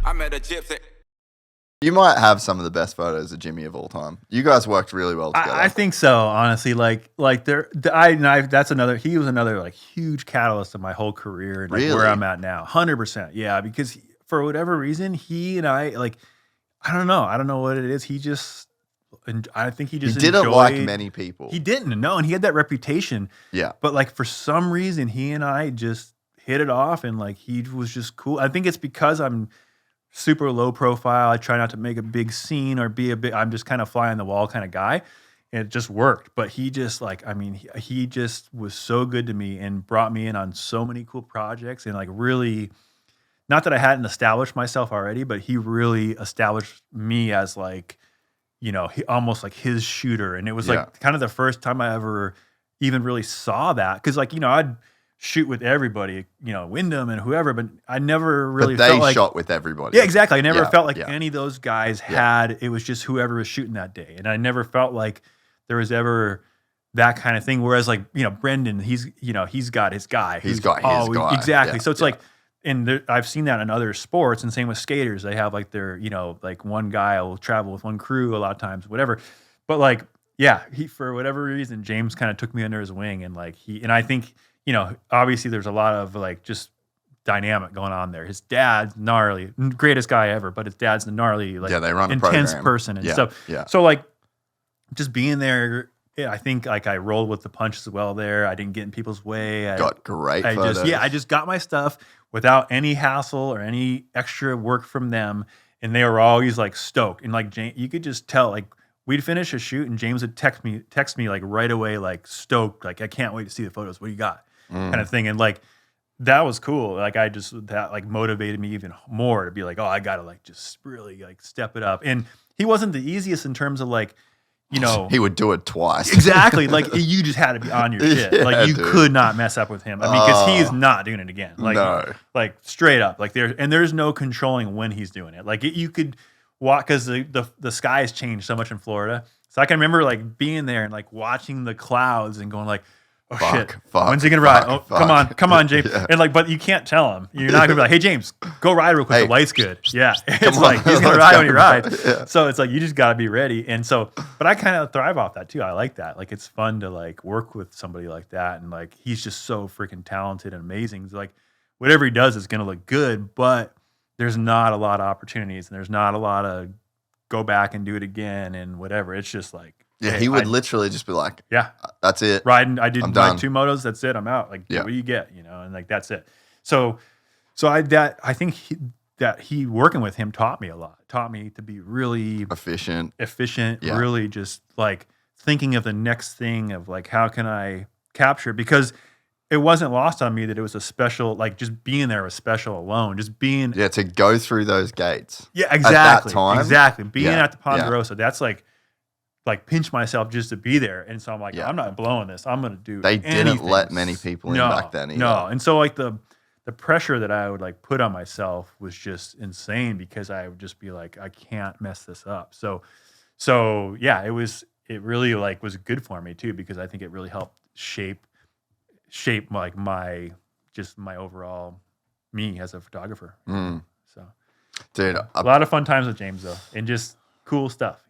I met a gypsy. You might have some of the best photos of Jimmy of all time. You guys worked really well together. I think so, honestly. That's another. He was another like huge catalyst of my whole career and like, Really? where I'm at now. 100%, yeah. Because for whatever reason, he and I like, I don't know what it is. He just, and I think he He just didn't enjoyed, like many people. He didn't, no, and he had that reputation. Yeah. But like for some reason, he and I just hit it off, and like he was just cool. I think it's because I'm super low profile. I try not to make a big scene or be a big. I'm just kind of fly on the wall kind of guy, and it just worked. But he just like, I mean, he just was so good to me and brought me in on so many cool projects and like really. Not that I hadn't established myself already, but he really established me as like, he almost like his shooter. And it was like kind of the first time I ever even really saw that. Cause like, I'd shoot with everybody, Wyndham and whoever, but I never really felt like shot with everybody. Yeah, exactly. I never felt like yeah. any of those guys had, it was just whoever was shooting that day. And I never felt like there was ever that kind of thing. Whereas like, Brendan, he's got his guy. He's got his guy. Exactly. Yeah, So it's like, and I've seen that in other sports, and same with skaters. They have like their, like one guy will travel with one crew a lot of times, whatever. But like, yeah, he, for whatever reason, James kind of took me under his wing, and like and I think, obviously there's a lot of like just dynamic going on there. His dad's gnarly, greatest guy ever, but his dad's the gnarly, like they run a intense program. person and stuff. Yeah. So like, just being there. I think like I rolled with the punches well there. I didn't get in people's way. Got great photos. I just got my stuff without any hassle or any extra work from them. And they were always like stoked. And like James, you could just tell, like we'd finish a shoot and James would text me like right away, like stoked, like I can't wait to see the photos. What do you got? Kind of thing. And like that was cool. Like that like motivated me even more to be like, oh, I gotta like just really like step it up. And he wasn't the easiest in terms of like, he would do it twice. Exactly. Like you just had to be on your shit. Yeah, like you dude. could not mess up with him. I mean, because he's not doing it again. Like, No. like straight up. Like there's no controlling when he's doing it. Like you could walk because the sky has changed so much in Florida. So I can remember like being there and like watching the clouds and going like, oh shit, when's he gonna ride? Oh, come on, James. Yeah. And like, but you can't tell him. You're not gonna be like, hey James, go ride real quick. Hey, the light's good. Yeah, it's on, like he's gonna let's ride go. when you ride. Yeah. So it's like you just gotta be ready. And so, but I kind of thrive off that too. I like that. Like it's fun to like work with somebody like that, and like he's just so freaking talented and amazing. It's like whatever he does is gonna look good, but there's not a lot of opportunities, and there's not a lot of go back and do it again and whatever. It's just like. Yeah, hey, he would literally just be like, yeah, that's it. Riding, I did I'm like done. 2 motos. That's it. I'm out. Like, Yeah. what do you get? And like that's it. So I think he working with him taught me a lot. Taught me to be really Efficient. Yeah. really just like thinking of the next thing of like how can I capture it? Because it wasn't lost on me that it was a special, like just being there was special alone. Just being Yeah, to go through those gates. yeah, exactly. At that time. Exactly. Being Yeah, at the Ponderosa, that's like pinch myself just to be there. And so I'm like, Yeah. I'm not blowing this. I'm going to do They didn't anything. let many people in back then either. No. And so like the pressure that I would like put on myself was just insane because I would just be like, I can't mess this up. So yeah, it really like was good for me too, because I think it really helped shape like my overall me as a photographer. So Dude, a lot of fun times with James though, and just cool stuff,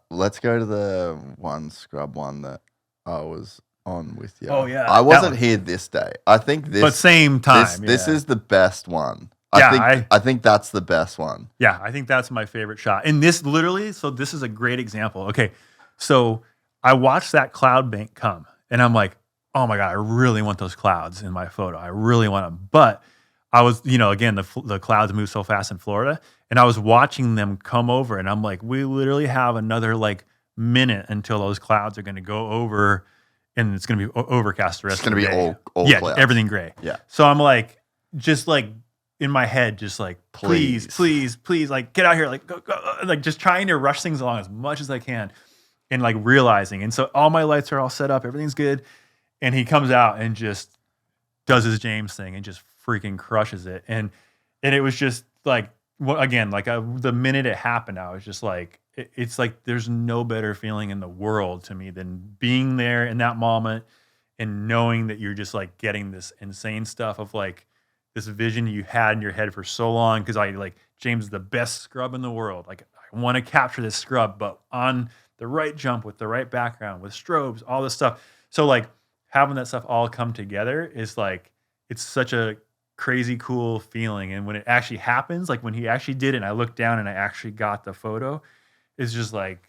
let's go to the scrub one that I was on with you. Oh, yeah, I that wasn't one. here this day. I think this But same time. this yeah. is the best one. Yeah, I think that's the best one. Yeah, I think that's my favorite shot. And this literally, so this is a great example. Okay, so I watched that cloud bank come, and I'm like, oh my God, I really want those clouds in my photo. I really want them. But I was, again, the clouds move so fast in Florida, and I was watching them come over, and I'm like, we literally have another like minute until those clouds are going to go over, and it's going to be overcast the rest It's going of to the be day. all Yeah, clouds. everything gray. Yeah. So I'm like, just like in my head, just like, please, like get out here, like go, like just trying to rush things along as much as I can, and like realizing. And so all my lights are all set up, everything's good, and he comes out and just does his James thing and just freaking crushes it. And it was just like, again, like the minute it happened, I was just like, it's like there's no better feeling in the world to me than being there in that moment and knowing that you're just like getting this insane stuff of like this vision you had in your head for so long, because I like James is the best scrub in the world. Like I want to capture this scrub, but on the right jump with the right background, with strobes, all this stuff. So like having that stuff all come together is like it's such a crazy cool feeling. And when it actually happens, like when he actually did it, and I looked down and I actually got the photo, it's just like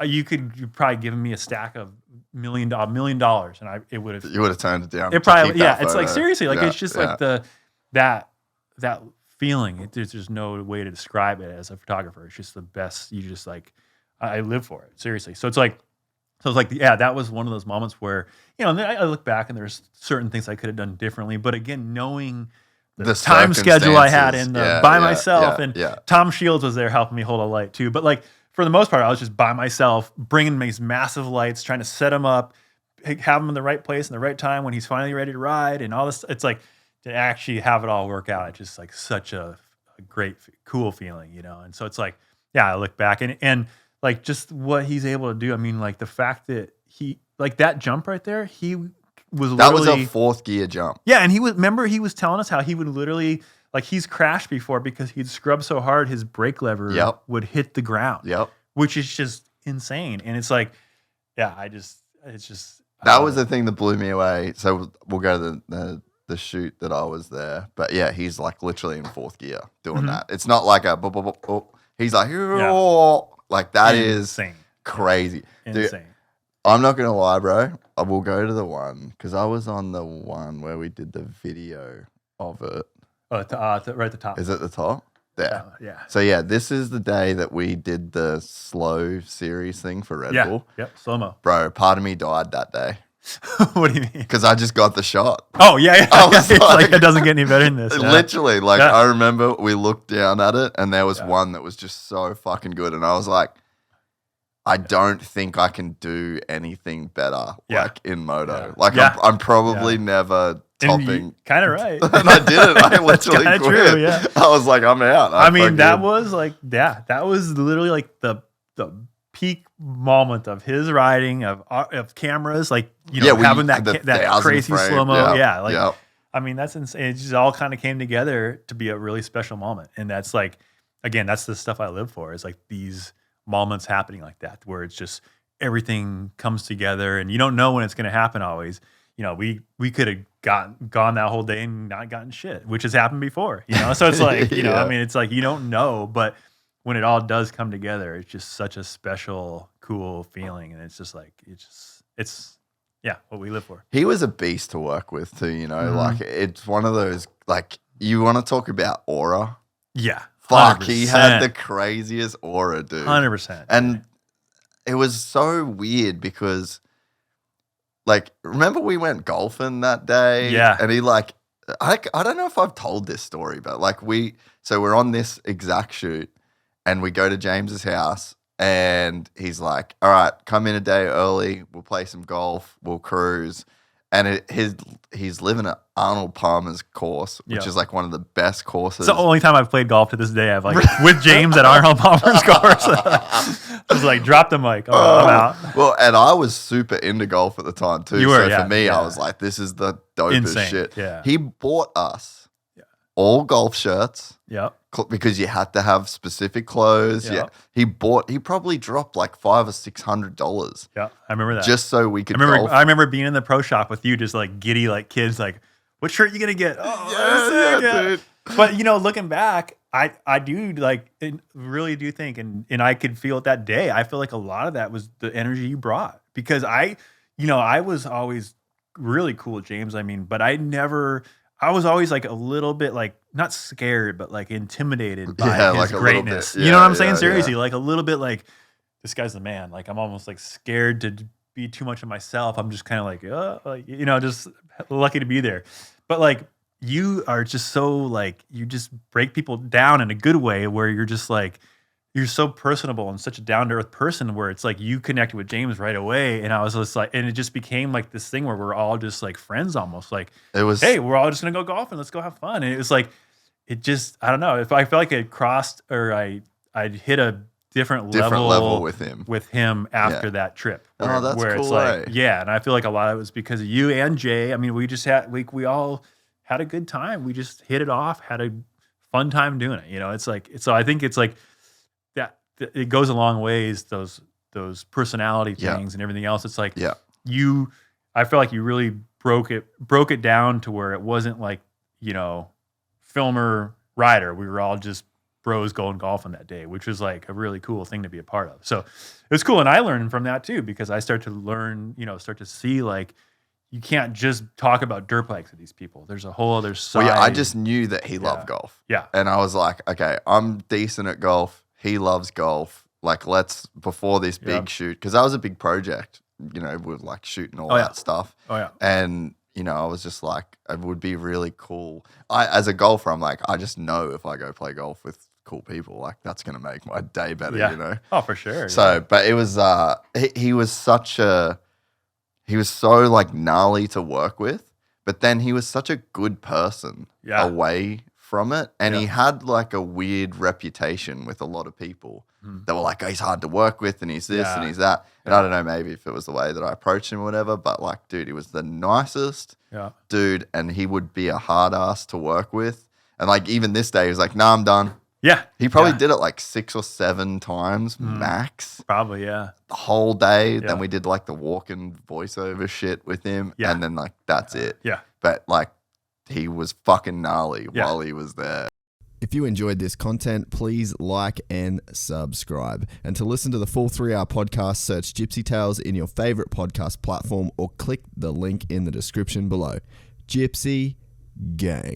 you'd probably given me a stack of $1 million, and it would have. You would have turned it down. It probably, yeah. It's like seriously, like Yeah, it's just yeah. like that feeling. There's just no way to describe it as a photographer. It's just the best. You just like, I live for it, seriously. So it's like, yeah, that was one of those moments where, and then I look back and there's certain things I could have done differently. But again, knowing the time schedule I had in by myself, and Tom Shields was there helping me hold a light too. But like for the most part, I was just by myself, bringing these massive lights, trying to set them up, have them in the right place in the right time when he's finally ready to ride, and all this. It's like to actually have it all work out. It's just like such a great, cool feeling, And so it's like, yeah, I look back and like just what he's able to do. I mean, like the fact that he like that jump right there, he was that literally, was a 4th gear jump. Yeah, and he was telling us how he would literally like he's crashed before because he'd scrub so hard his brake lever would hit the ground. Yep. Which is just insane. And it's like, yeah, it's just that was the thing that blew me away. So we'll go to the shoot that I was there, but yeah, he's like literally in 4th gear doing that. It's not like a he's like like that is insane, crazy, insane. Dude, I'm not gonna lie, bro. I will go to the one because I was on the one where we did the video of it. Right at the top. Is it the top? There. Yeah. So yeah, this is the day that we did the slow series thing for Red Bull. Yep. Slow-mo. Bro, part of me died that day. What do you mean? Because I just got the shot. Oh yeah. I was It's like it doesn't get any better than this. Literally, like I remember we looked down at it and there was one that was just so fucking good, and I was like, I don't think I can do anything better like in moto. Like I'm probably never topping. Kind of right. And I didn't. I literally quit. True, yeah. I was like, I'm out. I mean, that was like, that was literally like the peak moment of his riding of cameras, like having that crazy slow mo. I mean, that's insane. It just all kind of came together to be a really special moment, and that's like, again, that's the stuff I live for. Is like these moments happening like that, where it's just everything comes together, and you don't know when it's going to happen. Always, we could have gone that whole day and not gotten shit, which has happened before. So it's like, I mean, it's like you don't know, but when it all does come together, it's just such a special, cool feeling, and it's just like it's what we live for. He was a beast to work with too. Like it's one of those like you want to talk about aura. Yeah. Fuck, 100%. he had the craziest aura, dude. 100%. And it was so weird because, like, remember we went golfing that day? Yeah. And he, like, I don't know if I've told this story, but, like, we're on this exact shoot and we go to James's house and he's like, all right, come in a day early. We'll play some golf. We'll cruise. And he's living at Arnold Palmer's course, which is like one of the best courses. It's the only time I've played golf to this day. I've like with James at Arnold Palmer's course. I was like, drop the mic. I'm out. Well, and I was super into golf at the time too. You were, so for me, I was like, this is the dopest shit. Yeah. He bought us all golf shirts. Yep. Because you had to have specific clothes. Yep. Yeah. He probably dropped like $500 or $600. Yeah. I remember that. Just so we could golf. I remember being in the pro shop with you, just like giddy, like kids, like, what shirt you gonna get? Oh, yeah, dude. But looking back, I do like really do think, and I could feel it that day. I feel like a lot of that was the energy you brought, because I was always really cool with James. I mean, but I was always like a little bit like not scared, but like intimidated by his greatness. You know what I'm saying? Seriously, like a little bit like, this guy's the man. Like I'm almost like scared to be too much of myself. I'm just kind of like, just lucky to be there. But like you are just so like, you just break people down in a good way, where you're just like, you're so personable and such a down to earth person, where it's like you connected with James right away. And I was just like, and it just became like this thing where we're all just like friends almost. Like, it was, hey, we're all just going to go golfing. Let's go have fun. And it was like, it just, I don't know, if I felt like it crossed, or I'd hit a different level with him after that trip. Where, that's where cool. It's like, and I feel like a lot of it was because of you and Jay. I mean, we just had, we all had a good time. We just hit it off, had a fun time doing it. You know, it's like, so I think it's like that it goes a long ways, those personality things and everything else. It's like I feel like you really broke it down to where it wasn't like, you know, filmer rider. We were all just bros going golfing that day, which was like a really cool thing to be a part of. So it was cool. And I learned from that too, because I start to learn, you know, start to see like, you can't just talk about dirt bikes with these people. There's a whole other side. Well, yeah, I just knew that he loved golf. Yeah. And I was like, okay, I'm decent at golf. He loves golf. Like, before this big shoot, because that was a big project, you know, with like shooting all that stuff. Oh, yeah. And, you know, I was just like, it would be really cool. As a golfer, I'm like, I just know if I go play golf with cool people, like that's going to make my day better, you know? Oh, for sure. So, but it was, he was so like gnarly to work with, but then he was such a good person away from it. And he had like a weird reputation with a lot of people that were like, oh, he's hard to work with and he's this and he's that. And I don't know, maybe if it was the way that I approached him or whatever, but like, dude, he was the nicest dude and he would be a hard ass to work with. And like, even this day, he was like, nah, I'm done. Yeah. He probably did it like 6 or 7 times max. Probably, yeah. The whole day. Yeah. Then we did like the walk-in voiceover shit with him. Yeah. And then like, that's it. Yeah. But like, he was fucking gnarly while he was there. If you enjoyed this content, please like and subscribe. And to listen to the full 3-hour podcast, search Gypsy Tales in your favorite podcast platform or click the link in the description below. Gypsy Gang.